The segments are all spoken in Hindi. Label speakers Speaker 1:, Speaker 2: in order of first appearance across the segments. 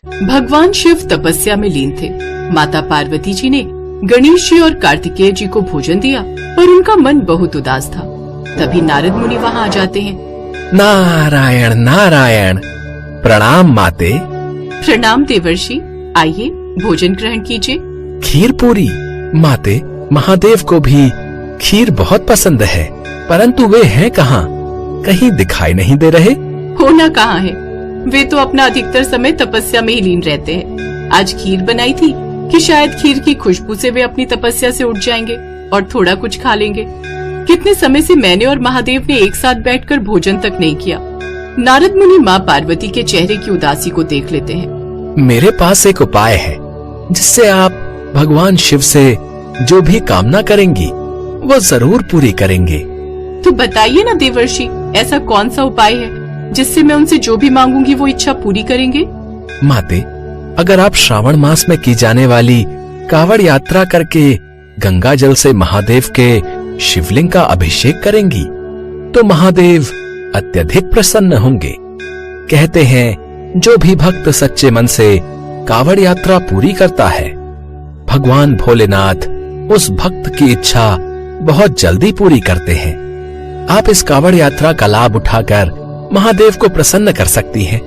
Speaker 1: भगवान शिव तपस्या में लीन थे। माता पार्वती जी ने गणेश जी और कार्तिकेय जी को भोजन दिया, पर उनका मन बहुत उदास था। तभी नारद मुनि वहाँ आ जाते हैं।
Speaker 2: नारायण नारायण, प्रणाम माते।
Speaker 1: प्रणाम देवर्षि, आइए भोजन ग्रहण कीजिए।
Speaker 2: खीर पूरी माते, महादेव को भी खीर बहुत पसंद है, परंतु वे हैं कहाँ? कहीं दिखाई नहीं दे रहे।
Speaker 1: होना कहाँ है, वे तो अपना अधिकतर समय तपस्या में ही लीन रहते हैं। आज खीर बनाई थी कि शायद खीर की खुशबू से वे अपनी तपस्या से उठ जाएंगे और थोड़ा कुछ खा लेंगे। कितने समय से मैंने और महादेव ने एक साथ बैठकर भोजन तक नहीं किया। नारद मुनि माँ पार्वती के चेहरे की उदासी को देख लेते हैं।
Speaker 2: मेरे पास एक उपाय है जिससे आप भगवान शिव से जो भी कामना करेंगी वो जरूर पूरी करेंगे।
Speaker 1: तो बताइए ना देवर्षि, ऐसा कौन सा उपाय है जिससे मैं उनसे जो भी मांगूंगी वो इच्छा पूरी करेंगे?
Speaker 2: माते, अगर आप श्रावण मास में की जाने वाली कावड़ यात्रा करके गंगा जल से महादेव के शिवलिंग का अभिषेक करेंगी तो महादेव अत्यधिक प्रसन्न होंगे। कहते हैं जो भी भक्त सच्चे मन से कावड़ यात्रा पूरी करता है, भगवान भोलेनाथ उस भक्त की इच्छा बहुत जल्दी पूरी करते हैं। आप इस कावड़ यात्रा का लाभ उठाकर महादेव को प्रसन्न कर सकती हैं,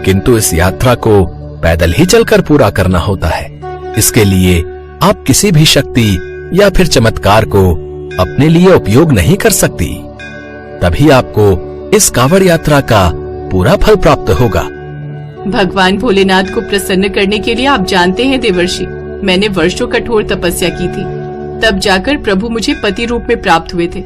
Speaker 2: किंतु इस यात्रा को पैदल ही चलकर पूरा करना होता है। इसके लिए आप किसी भी शक्ति या फिर चमत्कार को अपने लिए उपयोग नहीं कर सकती। तभी आपको इस कावड़ यात्रा का पूरा फल प्राप्त होगा।
Speaker 1: भगवान भोलेनाथ को प्रसन्न करने के लिए आप जानते हैं देवर्षि, मैंने वर्षों कठोर तपस्या की थी, तब जाकर प्रभु मुझे पति रूप में प्राप्त हुए थे।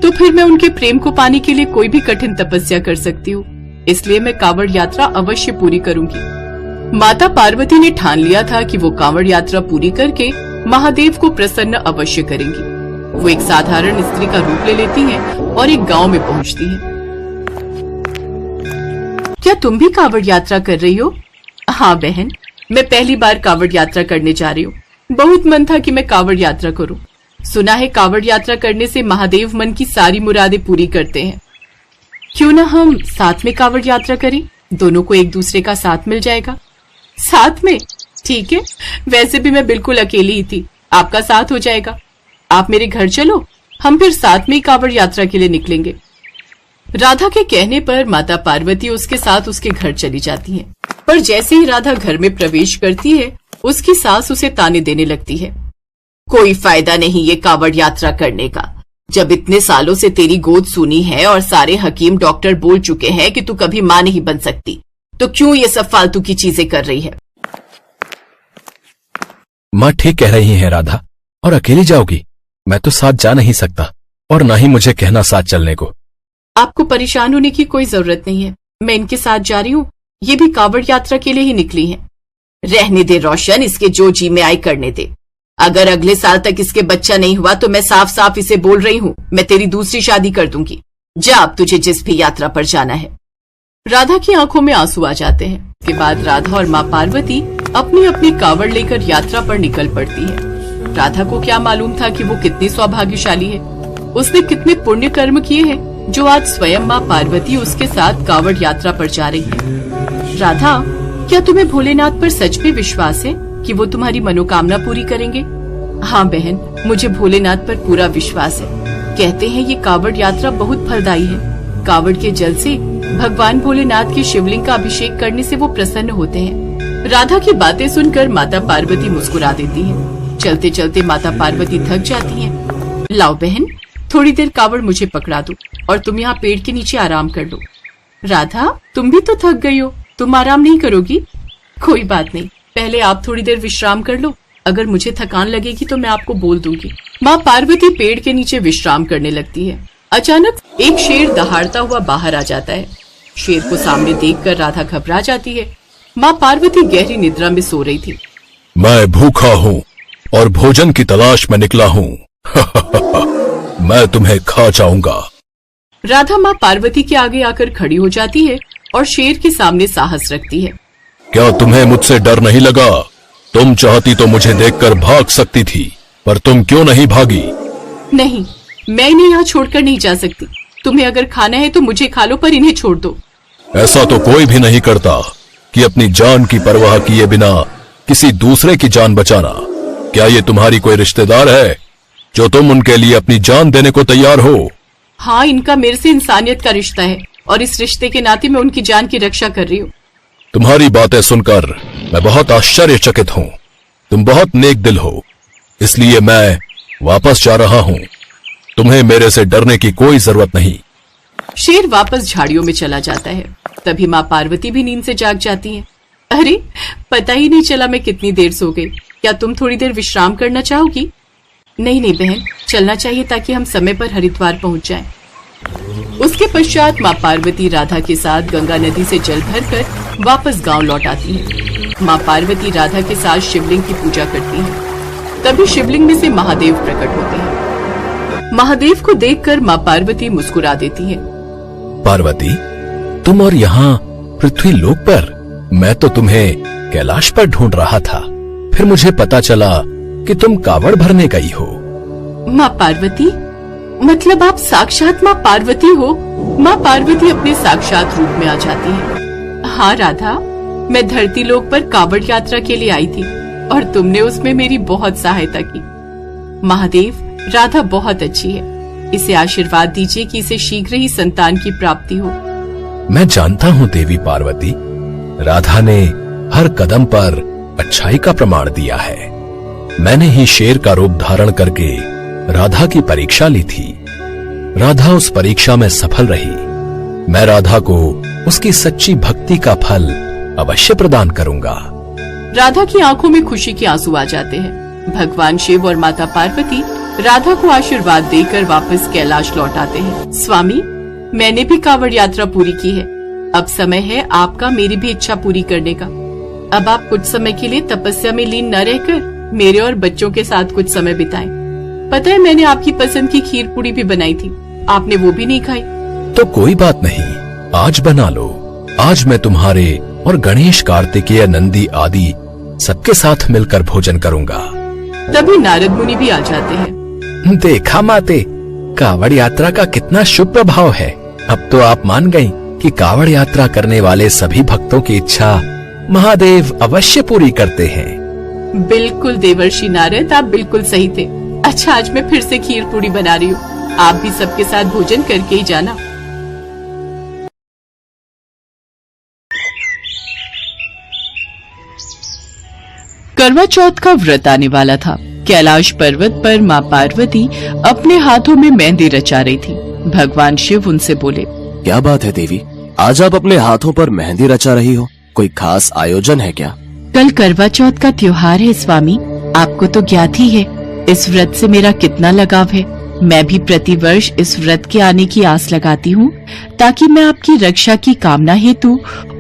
Speaker 1: तो फिर मैं उनके प्रेम को पाने के लिए कोई भी कठिन तपस्या कर सकती हूँ। इसलिए मैं कावड़ यात्रा अवश्य पूरी करूंगी। माता पार्वती ने ठान लिया था कि वो कावड़ यात्रा पूरी करके महादेव को प्रसन्न अवश्य करेंगी। वो एक साधारण स्त्री का रूप ले लेती हैं और एक गांव में पहुंचती हैं। क्या तुम भी कावड़ यात्रा कर रही हो? हाँ बहन, मैं पहली बार कावड़ यात्रा करने जा रही हूँ। बहुत मन था कि मैं कावड़ यात्रा करूं। सुना है कावड़ यात्रा करने से महादेव मन की सारी मुरादें पूरी करते हैं। क्यों ना हम साथ में कावड़ यात्रा करें? दोनों को एक दूसरे का साथ मिल जाएगा। साथ में? ठीक है, वैसे भी मैं बिल्कुल अकेली ही थी, आपका साथ हो जाएगा। आप मेरे घर चलो, हम फिर साथ में ही कावड़ यात्रा के लिए निकलेंगे। राधा के कहने पर माता पार्वती उसके साथ उसके घर चली जाती हैं। पर जैसे ही राधा घर में प्रवेश करती है, उसकी सास उसे ताने देने लगती है। कोई फायदा नहीं ये कावड़ यात्रा करने का। जब इतने सालों से तेरी गोद सुनी है और सारे हकीम डॉक्टर बोल चुके हैं कि तू कभी मां नहीं बन सकती, तो क्यों ये सब फालतू की चीजें कर रही है?
Speaker 2: माँ ठीक कह रही हैं राधा, और अकेली जाओगी? मैं तो साथ जा नहीं सकता, और ना ही मुझे कहना साथ चलने को।
Speaker 1: आपको परेशान होने की कोई जरूरत नहीं है, मैं इनके साथ जा रही हूँ। ये भी कावड़ यात्रा के लिए ही निकली हैं। रहने दे रोशन, इसके जो जी में आई करने दे। अगर अगले साल तक इसके बच्चा नहीं हुआ तो मैं साफ साफ इसे बोल रही हूँ, मैं तेरी दूसरी शादी कर दूंगी। जा अब तुझे जिस भी यात्रा पर जाना है। राधा की आंखों में आंसू आ जाते हैं। इसके बाद राधा और माँ पार्वती अपनी अपनी कावड़ लेकर यात्रा पर निकल पड़ती है। राधा को क्या मालूम था कि वो कितनी सौभाग्यशाली है। उसने कितने पुण्य कर्म किए हैं जो आज स्वयं माँ पार्वती उसके साथ कावड़ यात्रा पर जा रही है। राधा, क्या तुम्हें भोलेनाथ पर सच में विश्वास है कि वो तुम्हारी मनोकामना पूरी करेंगे? हाँ बहन, मुझे भोलेनाथ पर पूरा विश्वास है। कहते हैं ये कावड़ यात्रा बहुत फलदायी है। कावड़ के जल से भगवान भोलेनाथ के शिवलिंग का अभिषेक करने से वो प्रसन्न होते हैं। राधा की बातें सुनकर माता पार्वती मुस्कुरा देती हैं। चलते चलते माता पार्वती थक जाती हैं। लाओ बहन, थोड़ी देर कावड़ मुझे पकड़ा दो और तुम यहाँ पेड़ के नीचे आराम कर लो। राधा, तुम भी तो थक गई हो, तुम आराम नहीं करोगी? कोई बात नहीं, पहले आप थोड़ी देर विश्राम कर लो। अगर मुझे थकान लगेगी तो मैं आपको बोल दूंगी। माँ पार्वती पेड़ के नीचे विश्राम करने लगती है। अचानक एक शेर दहाड़ता हुआ बाहर आ जाता है। शेर को सामने देखकर राधा घबरा जाती है। माँ पार्वती गहरी निद्रा में सो रही थी।
Speaker 2: मैं भूखा हूँ और भोजन की तलाश में निकला हूँ। मैं तुम्हें खा जाऊंगा।
Speaker 1: राधा माँ पार्वती के आगे आकर खड़ी हो जाती है और शेर के सामने साहस रखती है।
Speaker 2: क्या तुम्हें मुझसे डर नहीं लगा? तुम चाहती तो मुझे देखकर भाग सकती थी, पर तुम क्यों नहीं भागी?
Speaker 1: नहीं, मैं इन्हें यहाँ छोड़कर नहीं जा सकती। तुम्हें अगर खाना है तो मुझे खा लो, पर इन्हें छोड़ दो।
Speaker 2: ऐसा तो कोई भी नहीं करता। कि अपनी जान की परवाह किए बिना किसी दूसरे की जान बचाना, क्या ये तुम्हारी कोई रिश्तेदार है जो तुम उनके लिए अपनी जान देने को तैयार हो?
Speaker 1: हाँ, इनका मेरे से इंसानियत का रिश्ता है और इस रिश्ते के नाते मैं उनकी जान की रक्षा कर रही हूँ।
Speaker 2: तुम्हारी बातें सुनकर मैं बहुत आश्चर्यचकित हूँ। तुम बहुत नेक दिल हो, इसलिए मैं वापस जा रहा हूँ। तुम्हें मेरे से डरने की कोई जरूरत नहीं।
Speaker 1: शेर वापस झाड़ियों में चला जाता है। तभी माँ पार्वती भी नींद से जाग जाती है। अरे, पता ही नहीं चला मैं कितनी देर सो गई। क्या तुम थोड़ी देर विश्राम करना चाहोगी? नहीं नहीं बहन, चलना चाहिए ताकि हम समय पर हरिद्वार पहुंच जाएं। उसके पश्चात माँ पार्वती राधा के साथ गंगा नदी से जल भरकर वापस गांव लौट आती है। माँ पार्वती राधा के साथ शिवलिंग की पूजा करती हैं। तभी शिवलिंग में से महादेव प्रकट होते हैं। महादेव को देखकर माँ पार्वती मुस्कुरा देती है।
Speaker 2: पार्वती, तुम और यहाँ पृथ्वी लोक पर? मैं तो तुम्हें कैलाश पर ढूंढ रहा था, फिर मुझे पता चला कि तुम कावड़ भरने गई हो।
Speaker 1: माँ पार्वती? मतलब आप साक्षात माँ पार्वती हो? माँ पार्वती अपने साक्षात रूप में आ जाती है। हाँ राधा, मैं धरती लोक पर कावड़ यात्रा के लिए आई थी और तुमने उसमें मेरी बहुत सहायता की। महादेव, राधा बहुत अच्छी है। इसे आशीर्वाद दीजिए कि इसे शीघ्र ही संतान की प्राप्ति हो।
Speaker 2: मैं जानता हूँ देवी पार्वती, राधा ने हर कदम पर अच्छाई का प्रमाण दिया है। मैंने ही शेर का रूप धारण करके राधा की परीक्षा ली थी। राधा उस परीक्षा में सफल रही। मैं राधा को उसकी सच्ची भक्ति का फल अवश्य प्रदान करूंगा।
Speaker 1: राधा की आंखों में खुशी के आंसू आ जाते हैं। भगवान शिव और माता पार्वती राधा को आशीर्वाद देकर वापस कैलाश लौट आते हैं। स्वामी, मैंने भी कावड़ यात्रा पूरी की है। अब समय है आपका मेरी भी इच्छा पूरी करने का। अब आप कुछ समय के लिए तपस्या में लीन न रहकर मेरे और बच्चों के साथ कुछ समय बिताएं। पता है, मैंने आपकी पसंद की खीर पूरी भी बनाई थी, आपने वो भी नहीं खाई।
Speaker 2: तो कोई बात नहीं, आज बना लो। आज मैं तुम्हारे और गणेश, कार्तिकेय, नंदी आदि सबके साथ मिलकर भोजन करूंगा।
Speaker 1: तभी नारद मुनि भी आ जाते हैं।
Speaker 2: देखा माते, कावड़ यात्रा का कितना शुभ प्रभाव है। अब तो आप मान गई कि कावड़ यात्रा करने वाले सभी भक्तों की इच्छा महादेव अवश्य पूरी करते हैं।
Speaker 1: बिल्कुल देवर्षि नारद, आप बिल्कुल सही थे। अच्छा, आज मैं फिर से खीर पूरी बना रही हूँ, आप भी सबके साथ भोजन करके ही जाना। करवा चौथ का व्रत आने वाला था। कैलाश पर्वत पर माँ पार्वती अपने हाथों में मेहंदी रचा रही थी। भगवान शिव उनसे बोले,
Speaker 3: क्या बात है देवी, आज आप अपने हाथों पर मेहंदी रचा रही हो? कोई खास आयोजन है क्या?
Speaker 1: कल करवा चौथ का त्योहार है स्वामी। आपको तो ज्ञात ही है इस व्रत से मेरा कितना लगाव है। मैं भी प्रतिवर्ष इस व्रत के आने की आस लगाती हूँ ताकि मैं आपकी रक्षा की कामना हेतु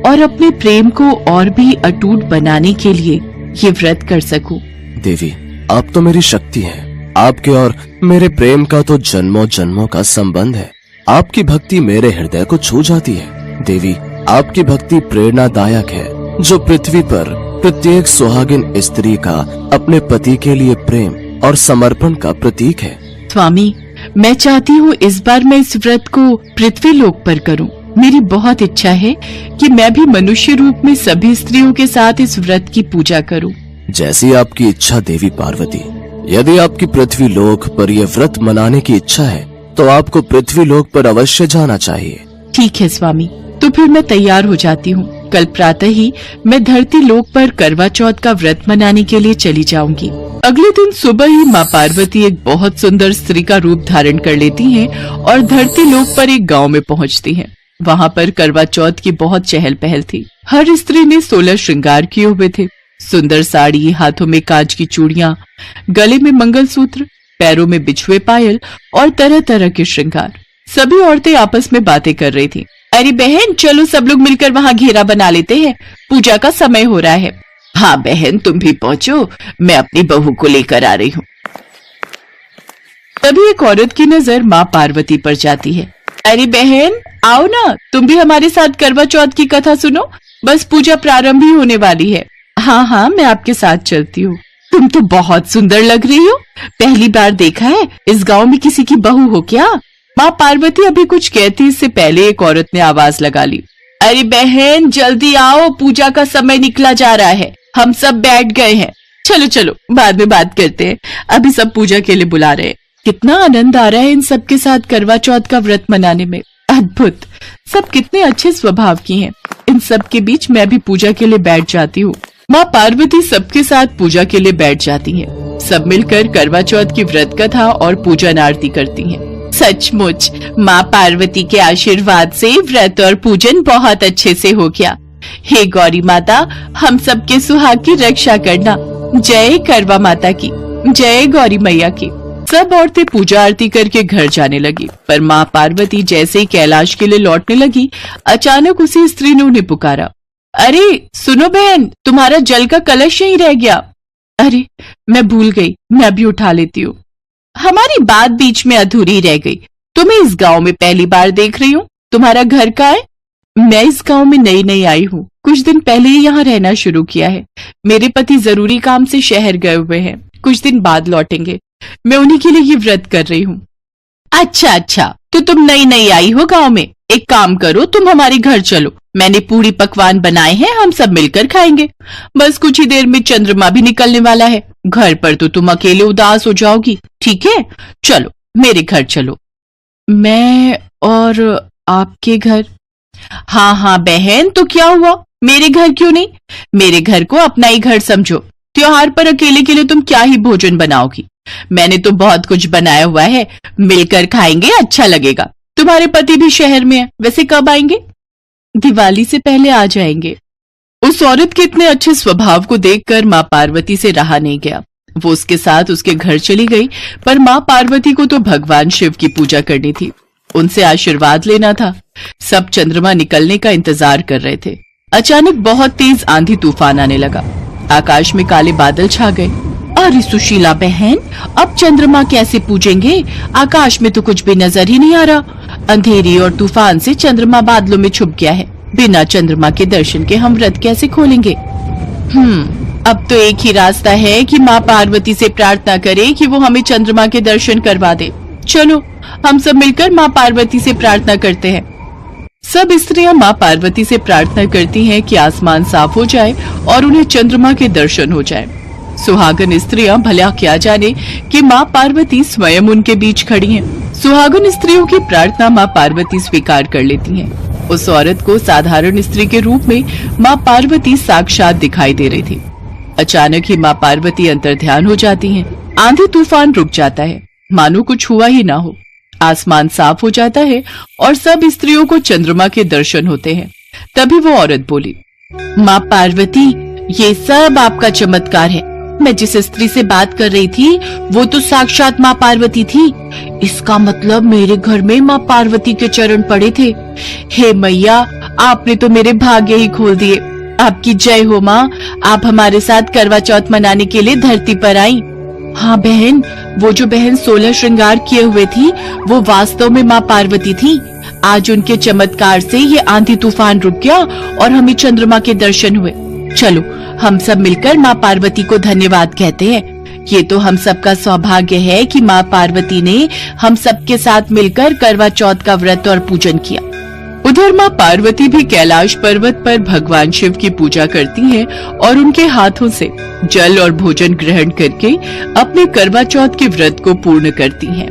Speaker 1: और अपने प्रेम को और भी अटूट बनाने के लिए ये व्रत कर सकूं।
Speaker 3: देवी, आप तो मेरी शक्ति हैं। आपके और मेरे प्रेम का तो जन्मों जन्मों का संबंध है। आपकी भक्ति मेरे हृदय को छू जाती है। देवी, आपकी भक्ति प्रेरणादायक है जो पृथ्वी पर प्रत्येक सुहागिन स्त्री का अपने पति के लिए प्रेम और समर्पण का प्रतीक है।
Speaker 1: स्वामी, मैं चाहती हूँ इस बार मैं इस व्रत को पृथ्वी लोक पर करूँ। मेरी बहुत इच्छा है कि मैं भी मनुष्य रूप में सभी स्त्रियों के साथ इस व्रत की पूजा करूँ।
Speaker 3: जैसी आपकी इच्छा देवी पार्वती। यदि आपकी पृथ्वी लोक पर यह व्रत मनाने की इच्छा है तो आपको पृथ्वी लोक पर अवश्य जाना चाहिए।
Speaker 1: ठीक है स्वामी, तो फिर मैं तैयार हो जाती हूँ। कल प्रातः ही मैं धरती लोक पर करवा चौथ का व्रत मनाने के लिए चली जाऊंगी। अगले दिन सुबह ही माँ पार्वती एक बहुत सुंदर स्त्री का रूप धारण कर लेती हैं और धरती लोक पर एक गांव में पहुंचती हैं। वहां पर करवा चौथ की बहुत चहल पहल थी। हर स्त्री ने 16 श्रृंगार किए हुए थे। सुंदर साड़ी, हाथों में कांच की चूड़ियां, गले में मंगलसूत्र, पैरों में बिछुए पायल और तरह तरह के श्रृंगार। सभी औरतें आपस में बातें कर रही थी। अरे बहन, चलो सब लोग मिलकर वहाँ घेरा बना लेते हैं, पूजा का समय हो रहा है। हाँ बहन, तुम भी पहुँचो, मैं अपनी बहू को लेकर आ रही हूँ। तभी एक औरत की नजर माँ पार्वती पर जाती है। अरे बहन, आओ ना, तुम भी हमारे साथ करवा चौथ की कथा सुनो। बस पूजा प्रारंभ ही होने वाली है। हाँ हाँ, मैं आपके साथ चलती हूँ। तुम तो बहुत सुंदर लग रही हो। पहली बार देखा है, इस गांव में किसी की बहू हो क्या? माँ पार्वती अभी कुछ कहती इससे पहले एक औरत ने आवाज लगा ली। अरे बहन जल्दी आओ, पूजा का समय निकला जा रहा है, हम सब बैठ गए हैं। चलो चलो बाद में बात करते हैं, अभी सब पूजा के लिए बुला रहे हैं। कितना आनंद आ रहा है इन सब के साथ करवा चौथ का व्रत मनाने में। अद्भुत, सब कितने अच्छे स्वभाव की हैं। इन सब के बीच मैं भी पूजा के लिए बैठ जाती हूँ। माँ पार्वती सबके साथ पूजा के लिए बैठ जाती हैं। सब मिलकर करवा चौथ की व्रत कथा और पूजन आरती करती हैं। सचमुच माँ पार्वती के आशीर्वाद से व्रत और पूजन बहुत अच्छे से हो गया। हे गौरी माता, हम सबके सुहाग की रक्षा करना। जय करवा माता की, जय गौरी मैया की। सब औरतें पूजा आरती करके घर जाने लगी, पर माँ पार्वती जैसे ही कैलाश के लिए लौटने लगी, अचानक उसी स्त्री ने उन्हें पुकारा। अरे सुनो बहन, तुम्हारा जल का कलश यहीं रह गया। अरे मैं भूल गई, मैं अभी उठा लेती हूँ। हमारी बात बीच में अधूरी रह गई। तुम्हें इस गांव में पहली बार देख रही हूँ, तुम्हारा घर कहाँ है? मैं इस गांव में नई नई आई हूँ, कुछ दिन पहले ही यहाँ रहना शुरू किया है। मेरे पति जरूरी काम से शहर गए हुए हैं, कुछ दिन बाद लौटेंगे। मैं उन्हीं के लिए ये व्रत कर रही हूँ। अच्छा, तो तुम नई नई आई हो गांव में। एक काम करो, तुम हमारे घर चलो, मैंने पूरी पकवान बनाए हैं, हम सब मिलकर खाएंगे। बस कुछ ही देर में चंद्रमा भी निकलने वाला है, घर पर तो तुम अकेले उदास हो जाओगी। ठीक है, चलो मेरे घर चलो। मैं और आपके घर? हाँ बहन, तो क्या हुआ, मेरे घर क्यों नहीं? मेरे घर को अपना ही घर समझो। त्योहार पर अकेले के लिए तुम क्या ही भोजन बनाओगी? मैंने तो बहुत कुछ बनाया हुआ है, मिलकर खाएंगे, अच्छा लगेगा। तुम्हारे पति भी शहर में है, वैसे कब आएंगे? दिवाली से पहले आ जाएंगे। उस औरत के इतने अच्छे स्वभाव को देखकर माँ पार्वती से रहा नहीं गया। वो उसके साथ उसके घर चली गई, पर माँ पार्वती को तो भगवान शिव की पूजा करनी थी, उनसे आशीर्वाद लेना था। सब चंद्रमा निकलने का इंतजार कर रहे थे। अचानक बहुत तेज आंधी तूफान आने लगा, आकाश में काले बादल छा गए। अरे सुशीला बहन, अब चंद्रमा कैसे पूजेंगे? आकाश में तो कुछ भी नजर ही नहीं आ रहा। अंधेरी और तूफान से चंद्रमा बादलों में छुप गया है। बिना चंद्रमा के दर्शन के हम व्रत कैसे खोलेंगे? अब तो एक ही रास्ता है कि माँ पार्वती से प्रार्थना करें कि वो हमें चंद्रमा के दर्शन करवा दे। चलो हम सब मिलकर माँ पार्वती से प्रार्थना करते हैं। सब स्त्रियां माँ पार्वती से प्रार्थना करती हैं कि आसमान साफ हो जाए और उन्हें चंद्रमा के दर्शन हो जाए। सुहागन स्त्रियां भला क्या जाने कि माँ पार्वती स्वयं उनके बीच खड़ी हैं। सुहागन स्त्रियों की प्रार्थना माँ पार्वती स्वीकार कर लेती हैं। उस औरत को साधारण स्त्री के रूप में माँ पार्वती साक्षात दिखाई दे रही थी। अचानक ही माँ पार्वती अंतर्ध्यान हो जाती हैं। आंधी तूफान रुक जाता है, मानो कुछ हुआ ही ना हो। आसमान साफ हो जाता है और सब स्त्रियों को चंद्रमा के दर्शन होते हैं। तभी वो औरत बोली, माँ पार्वती, ये सब आपका चमत्कार है। मैं जिस स्त्री से बात कर रही थी वो तो साक्षात माँ पार्वती थी। इसका मतलब मेरे घर में माँ पार्वती के चरण पड़े थे। हे मैया, आपने तो मेरे भाग्य ही खोल दिए। आपकी जय हो माँ, आप हमारे साथ करवा चौथ मनाने के लिए धरती पर आई। हाँ बहन, वो जो बहन 16 श्रृंगार किए हुए थी वो वास्तव में माँ पार्वती थी। आज उनके चमत्कार से ये आंधी तूफान रुक गया और हमें चंद्रमा के दर्शन हुए। चलो हम सब मिलकर माँ पार्वती को धन्यवाद कहते हैं। ये तो हम सबका सौभाग्य है कि माँ पार्वती ने हम सबके साथ मिलकर करवा चौथ का व्रत और पूजन किया। उधर माँ पार्वती भी कैलाश पर्वत पर भगवान शिव की पूजा करती हैं और उनके हाथों से जल और भोजन ग्रहण करके अपने करवा चौथ के व्रत को पूर्ण करती हैं।